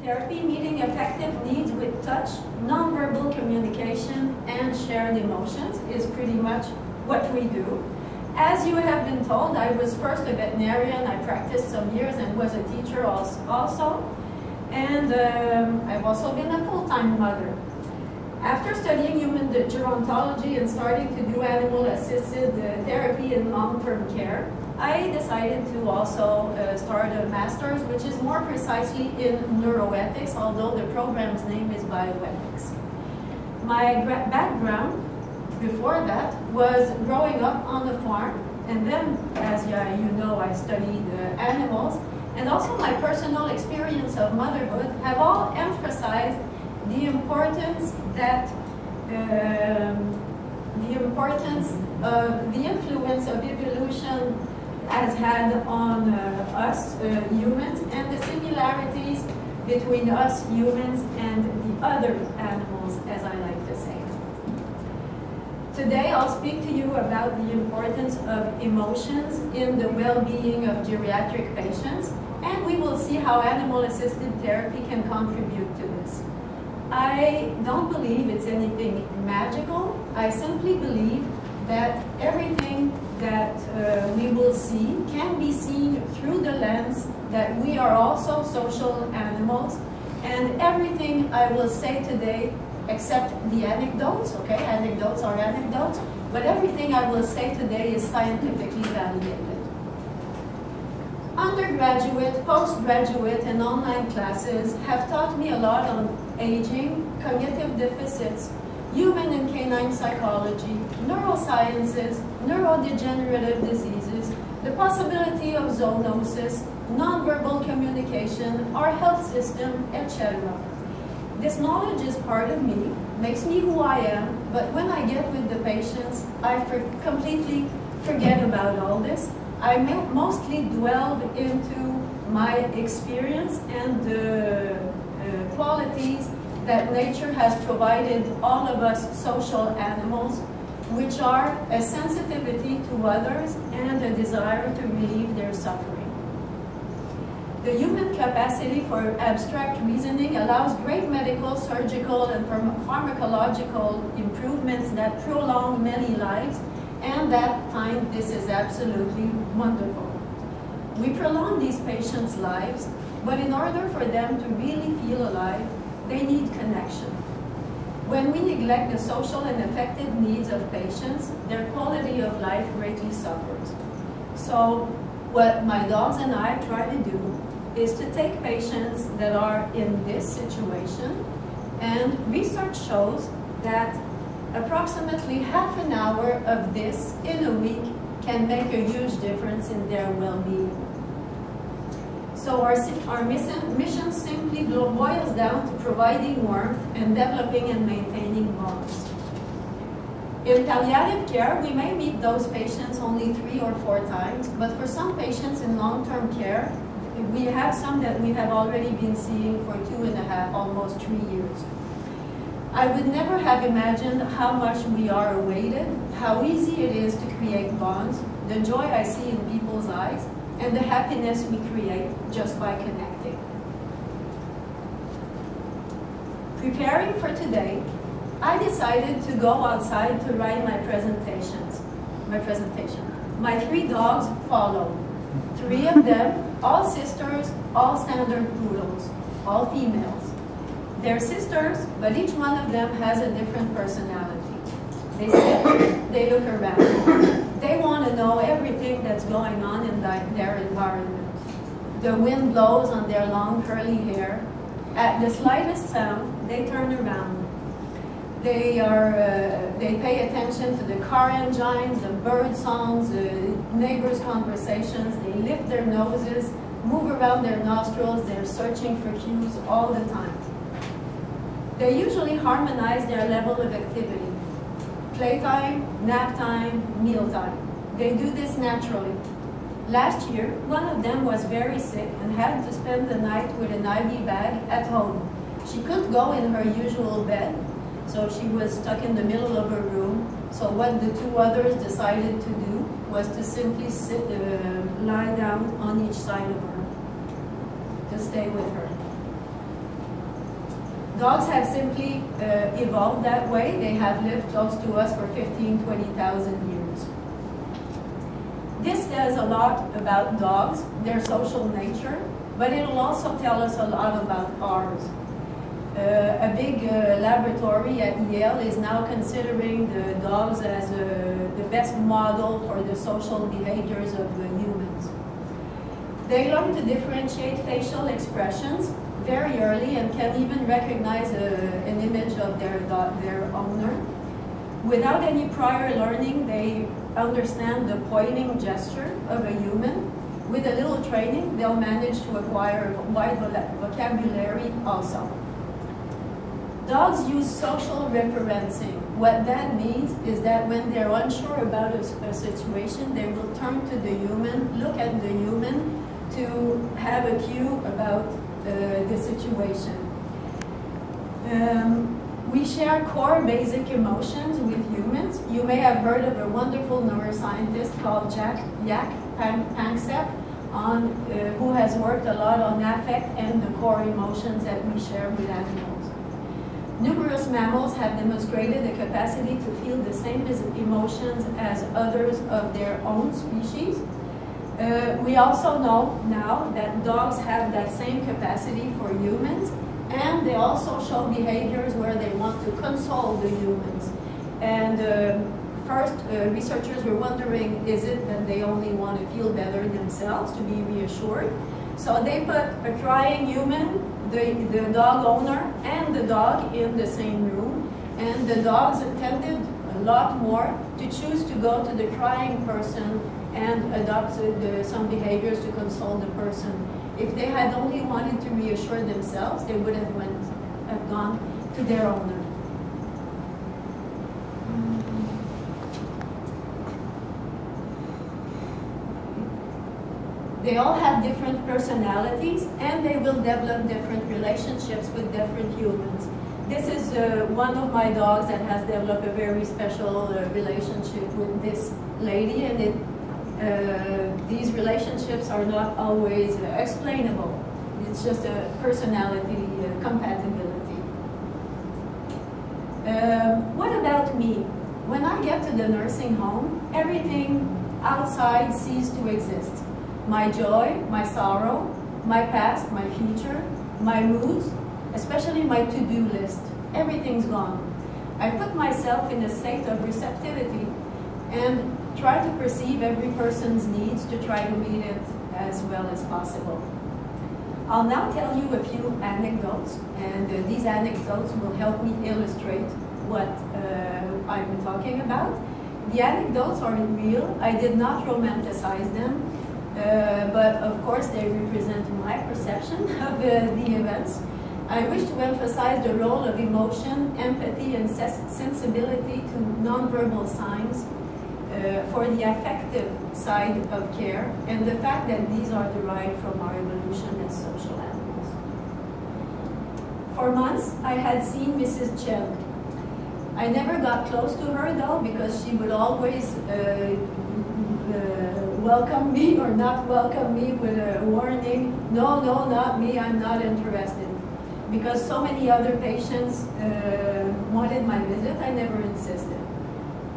therapy, meeting affective needs with touch, nonverbal communication, and shared emotions is pretty much what we do. As you have been told, I was first a veterinarian. I practiced some years and was a teacher also. And I've also been a full-time mother. After studying human gerontology and starting to do animal-assisted therapy in long-term care, I decided to also start a master's, which is more precisely in neuroethics, although the program's name is bioethics. My background before that was growing up on the farm, and then, as you know, I studied animals, and also my personal experience of motherhood have all emphasized the importance that the influence of evolution has had on us humans, and the similarities between us humans and the other animals, as I like to say. Today I'll speak to you about the importance of emotions in the well-being of geriatric patients, and we will see how animal-assisted therapy can contribute to this. I don't believe it's anything magical. I simply believe that everything that we will see can be seen through the lens that we are also social animals, and everything I will say today, except the anecdotes, okay? Anecdotes are anecdotes, but everything I will say today is scientifically validated. Undergraduate, postgraduate, and online classes have taught me a lot on aging, cognitive deficits, human and canine psychology, neurosciences, neuro-degenerative diseases, the possibility of zoonosis, nonverbal communication, our health system, etc. This knowledge is part of me, makes me who I am, but when I get with the patients, I completely forget about all this. I mostly delve into my experience and the qualities that nature has provided all of us social animals, which are a sensitivity to others and a desire to relieve their suffering. The human capacity for abstract reasoning allows great medical, surgical, and pharmacological improvements that prolong many lives, and that find this is absolutely wonderful. We prolong these patients' lives, but in order for them to really feel alive, they need connection. When we neglect the social and affective needs of patients, their quality of life greatly suffers. So what my dogs and I try to do is to take patients that are in this situation, and research shows that approximately half an hour of this in a week can make a huge difference in their well-being. So our mission simply boils down to providing warmth and developing and maintaining bonds. In palliative care, we may meet those patients only 3 or 4 times, but for some patients in long-term care, we have some that we have already been seeing for 2.5, almost 3 years. I would never have imagined how much we are awaited, how easy it is to create bonds, the joy I see in people's eyes, and the happiness we create just by connecting. Preparing for today, I decided to go outside to write my presentation. My 3 dogs followed. 3 of them, all sisters, all standard poodles, all females. They're sisters, but each one of them has a different personality. They sit, they look around. They want to know everything that's going on in their environment. The wind blows on their long curly hair. At the slightest sound, they turn around. They pay attention to the car engines, the bird songs, the neighbors' conversations. They lift their noses, move around their nostrils. They're searching for cues all the time. They usually harmonize their level of activity. Playtime, nap time, mealtime. They do this naturally. Last year, one of them was very sick and had to spend the night with an IV bag at home. She couldn't go in her usual bed, so she was stuck in the middle of her room. So what the 2 others decided to do was to simply lie down on each side of her to stay with her. Dogs have simply evolved that way. They have lived close to us for 15, 20,000 years. This tells a lot about dogs, their social nature, but it will also tell us a lot about ours. A big laboratory at Yale is now considering the dogs as the best model for the social behaviors of humans. They learn to differentiate facial expressions very early and can even recognize an image of their owner. Without any prior learning, they understand the pointing gesture of a human. With a little training, they'll manage to acquire a wide vocabulary also. Dogs use social referencing. What that means is that when they're unsure about a situation, they will turn to the human, look at the human to have a cue about the situation. We share core basic emotions with humans. You may have heard of a wonderful neuroscientist called Jack Panksepp, who has worked a lot on affect and the core emotions that we share with animals. Numerous mammals have demonstrated the capacity to feel the same emotions as others of their own species. We also know now that dogs have that same capacity for humans, and they also show behaviors where they want to console the humans. And first, researchers were wondering, is it that they only want to feel better themselves, to be reassured? So they put a crying human, the dog owner, and the dog in the same room, and the dogs tended a lot more to choose to go to the crying person and adopt some behaviors to console the person. If they had only wanted to reassure themselves, they would have gone to their owner. They all have different personalities, and they will develop different relationships with different humans. This is one of my dogs that has developed a very special relationship with this lady, and these relationships are not always explainable. It's just a personality compatibility. What about me? When I get to the nursing home, everything outside ceases to exist. My joy, my sorrow, my past, my future, my moods, especially my to-do list, everything's gone. I put myself in a state of receptivity and try to perceive every person's needs to try to meet it as well as possible. I'll now tell you a few anecdotes, and these anecdotes will help me illustrate what I'm talking about. The anecdotes are real. I did not romanticize them, but of course they represent my perception of the events. I wish to emphasize the role of emotion, empathy, and sensibility to nonverbal signs for the affective side of care, and the fact that these are derived from our evolution as social animals. For months, I had seen Mrs. Chen. I never got close to her though, because she would always welcome me or not welcome me with a warning, no, no, not me, I'm not interested. Because so many other patients wanted my visit, I never insisted.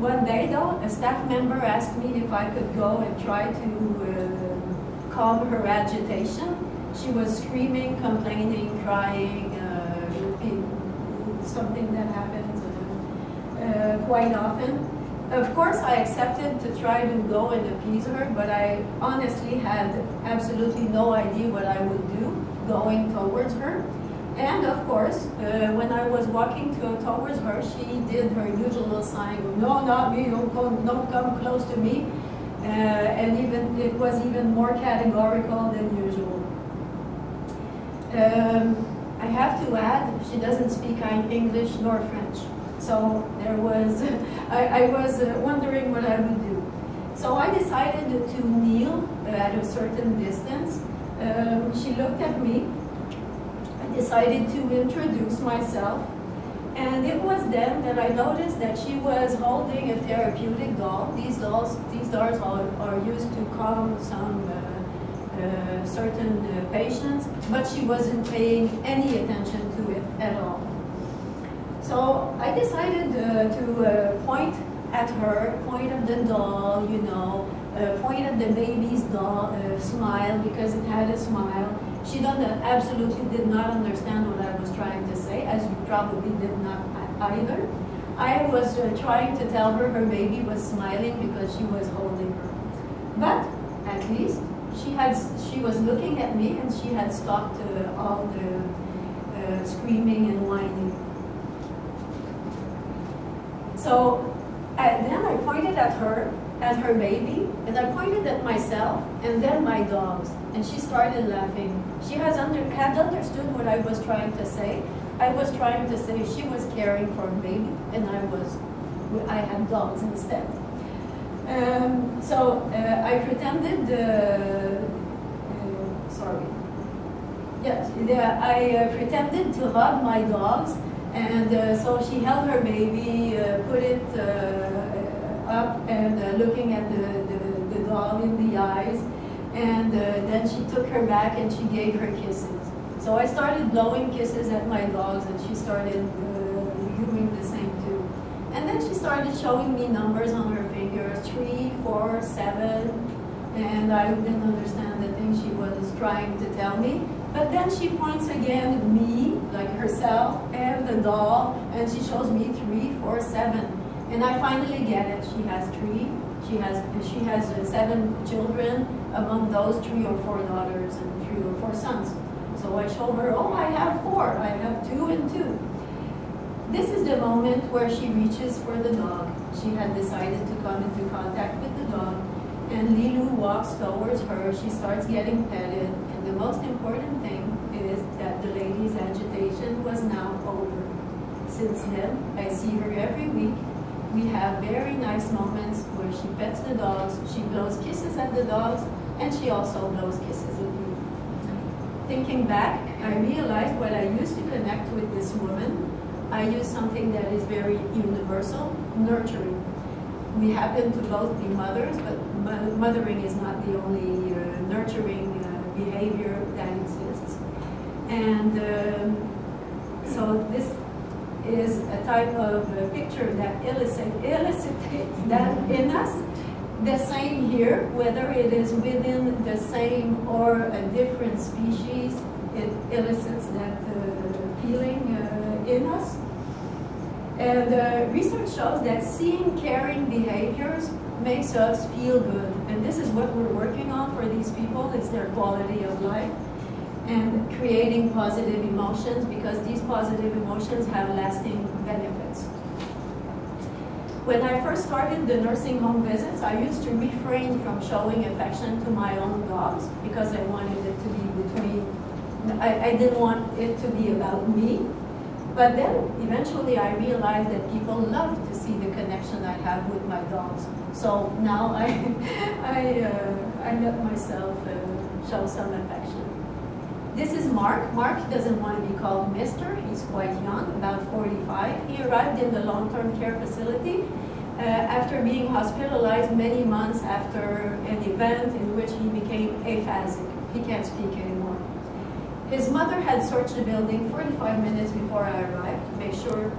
One day though, a staff member asked me if I could go and try to calm her agitation. She was screaming, complaining, crying, something that happens quite often. Of course, I accepted to try to go and appease her, but I honestly had absolutely no idea what I would do going towards her. And of course, when I was walking towards her, she did her usual sign of, no, not me, don't come close to me. And it was even more categorical than usual. I have to add, she doesn't speak English nor French. So there was, I was wondering what I would do. So I decided to kneel at a certain distance. She looked at me. I decided to introduce myself. And it was then that I noticed that she was holding a therapeutic doll. These dolls are used to calm some certain patients, but she wasn't paying any attention to it at all. So I decided to point at her, point at the doll, you know, point at the baby's doll, smile, because it had a smile. She absolutely did not understand what I was trying to say, as you probably did not either. I was trying to tell her her baby was smiling because she was holding her. But at least she was looking at me, and she had stopped all the screaming and whining. So then I pointed at her baby, and I pointed at myself, and then my dogs. And she started laughing. She had understood what I was trying to say. I was trying to say she was caring for a baby, and I had dogs instead. So I pretended, I pretended to hug my dogs, and so she held her baby, put it up, and looking at the dog in the eyes, and then she took her back and she gave her kisses. So I started blowing kisses at my dogs, and she started doing the same too. And then she started showing me numbers on her fingers, 3, 4, 7, and I didn't understand the things she was trying to tell me. But then she points again at me, like herself, and the doll, and she shows me 3, 4, 7. And I finally get it. She has 3. She has 7 children, among those 3 or 4 daughters and 3 or 4 sons. So I show her, oh, I have 4. I have 2 and 2. This is the moment where she reaches for the dog. She had decided to come into contact with the dog, and Lilu walks towards her. She starts getting petted, and the most important thing is that the lady's agitation was now over. Since then, I see her every week. We have very nice moments where she pets the dogs, she blows kisses at the dogs, and she also blows kisses at me. Thinking back, I realized when I used to connect with this woman, I used something that is very universal, nurturing. We happen to both be mothers, but mothering is not the only nurturing behavior that exists. And so this is a type of picture that elicits that in us. The same here, whether it is within the same or a different species, it elicits that feeling in us. And research shows that seeing caring behaviors makes us feel good. And this is what we're working on for these people, is their quality of life. And creating positive emotions, because these positive emotions have lasting benefits. When I first started the nursing home visits, I used to refrain from showing affection to my own dogs because I wanted it to be between, I didn't want it to be about me. But then eventually I realized that people love to see the connection I have with my dogs. So now I let myself show some affection. This is Mark. Mark doesn't want to be called Mr. He's quite young, about 45. He arrived in the long-term care facility after being hospitalized many months after an event in which he became aphasic. He can't speak anymore. His mother had searched the building 45 minutes before I arrived to make sure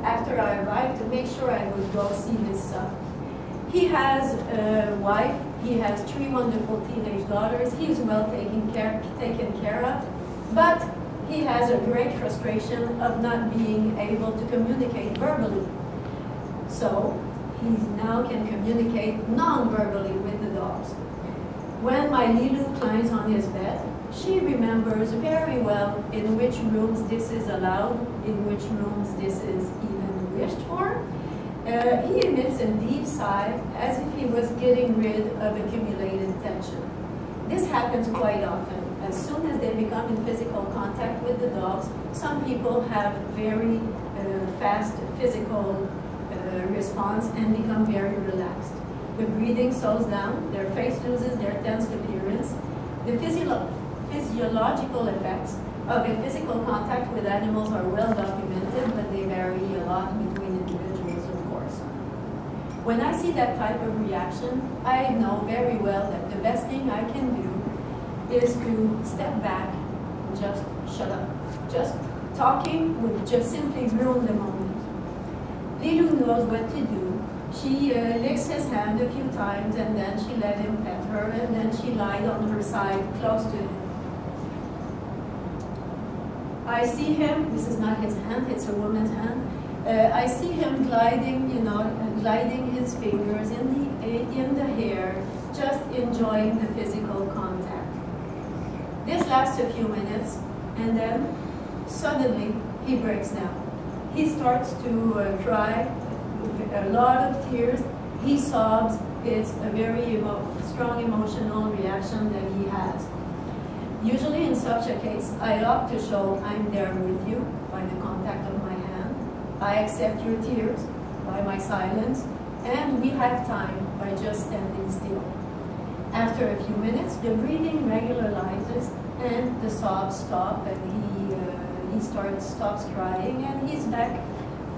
after I arrived, to make sure I would go see his son. He has a wife. He has 3 wonderful teenage daughters. He is well taken care of, but he has a great frustration of not being able to communicate verbally. So he now can communicate non-verbally with the dogs. When my Lilu climbs on his bed, she remembers very well in which rooms this is allowed, in which rooms this is even wished for. He emits a deep sigh as if he was getting rid of accumulated tension. This happens quite often. As soon as they become in physical contact with the dogs, some people have very fast physical response and become very relaxed. The breathing slows down, their face loses their tense appearance. The physiological effects of a physical contact with animals are well documented, but they vary a lot between individuals, of course. When I see that type of reaction, I know very well that the best thing I can do is to step back, just shut up. Just Talking would just simply ruin the moment. Lilou knows what to do. She licks his hand a few times, and then she let him pet her, and then she lied on her side close to him. I see him, this is not his hand, it's a woman's hand. I see him gliding, gliding his fingers in the hair, just enjoying the physical contact. This lasts a few minutes, and then suddenly he breaks down. He starts to cry, a lot of tears. He sobs. It's a very strong emotional reaction that he has. Usually in such a case, I opt to show I'm there with you by the contact of my hand. I accept your tears by my silence, and we have time by just standing still. After a few minutes, the breathing regularizes and the sobs stop, and he stops crying, and he's back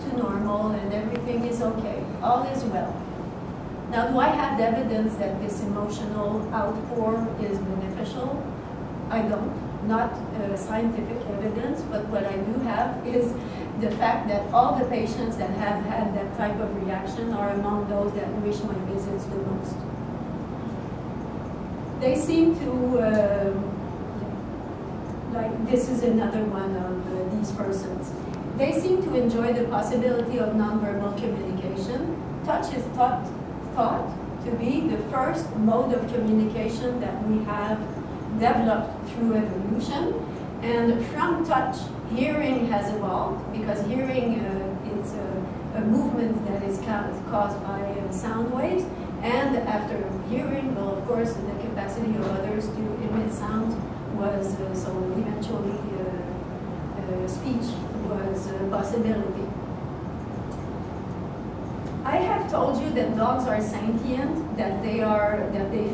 to normal, and everything is okay. All is well. Now, do I have evidence that this emotional outpour is beneficial? I don't. Not scientific evidence, but what I do have is the fact that all the patients that have had that type of reaction are among those that wish my visits the most. They seem to, like this is another one of these persons. They seem to enjoy the possibility of nonverbal communication. Touch is thought to be the first mode of communication that we have developed through evolution. And from touch, hearing has evolved, because hearing it's a movement that is caused by sound waves. And after hearing, well, of course, the capacity of others to emit sound was, so eventually speech was a possibility. I have told you that dogs are sentient, that they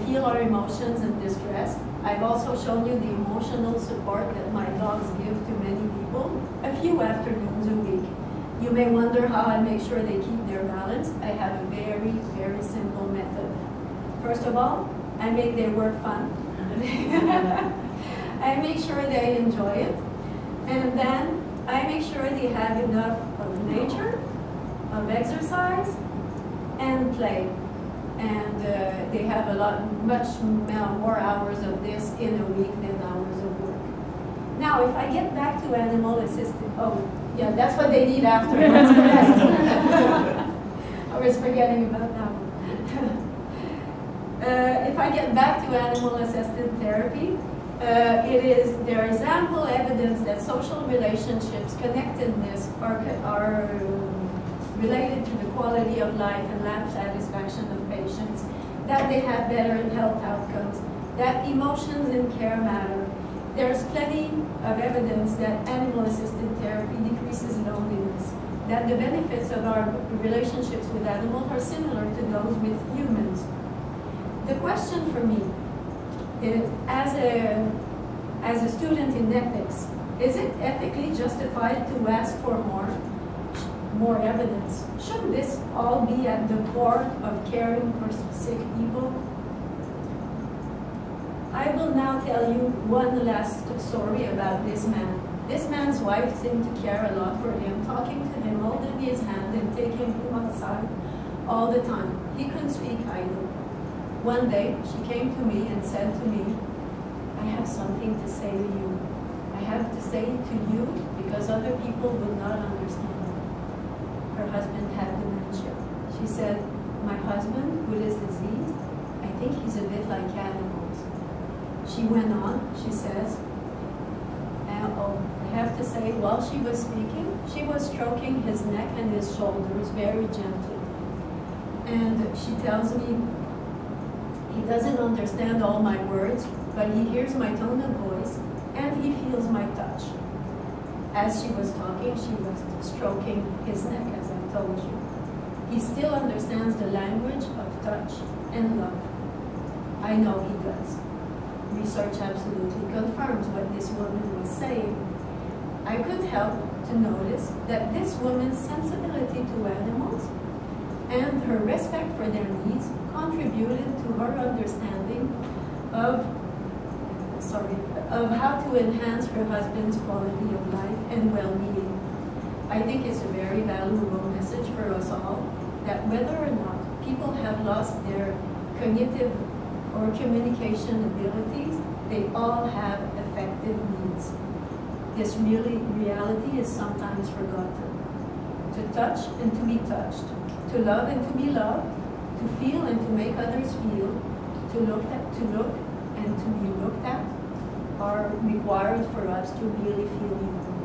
feel our emotions and distress. I've also shown you the emotional support that my dogs give to many people, a few afternoons a week. You may wonder how I make sure they keep their balance. I have a very, very simple method. First of all, I make their work fun. I make sure they enjoy it. And then I make sure they have enough of nature, of exercise, and play. And they have much more hours of this in a week than hours of work. Now, if I get back to animal assisted, oh, yeah, that's what they need after. I was forgetting about that one. If I get back to animal assisted therapy, there is ample evidence that social relationships, connectedness are related to the quality of life and life satisfaction of patients, that they have better health outcomes, that emotions and care matter. There's plenty of evidence that animal-assisted therapy decreases loneliness, that the benefits of our relationships with animals are similar to those with humans. The question for me is, as a student in ethics, is it ethically justified to ask for more evidence? Should this all be at the core of caring for sick people? I will now tell you one last story about this man. This man's wife seemed to care a lot for him, talking to him, holding his hand and taking him outside all the time. He couldn't speak either. One day, she came to me and said to me, I have something to say to you. I have to say it to you because other people would not understand. Her husband had dementia. She said, my husband, with his disease, I think he's a bit like animals. She went on, she says, I have to say, while she was speaking, she was stroking his neck and his shoulders very gently. And she tells me, he doesn't understand all my words, but he hears my tone of voice, and he feels my touch. As she was talking, she was stroking his neck, as I told you. He still understands the language of touch and love. I know he does. Research absolutely confirms what this woman was saying. I couldn't help to notice that this woman's sensibility to animals and her respect for their needs contributed to her understanding of, of how to enhance her husband's quality of life and well-being. I think it's a very valuable message for us all, that whether or not people have lost their cognitive or communication abilities, they all have affective needs. This reality is sometimes forgotten. To touch and to be touched, to love and to be loved, to feel and to make others feel, to look and to be looked at, are required for us to really feel human.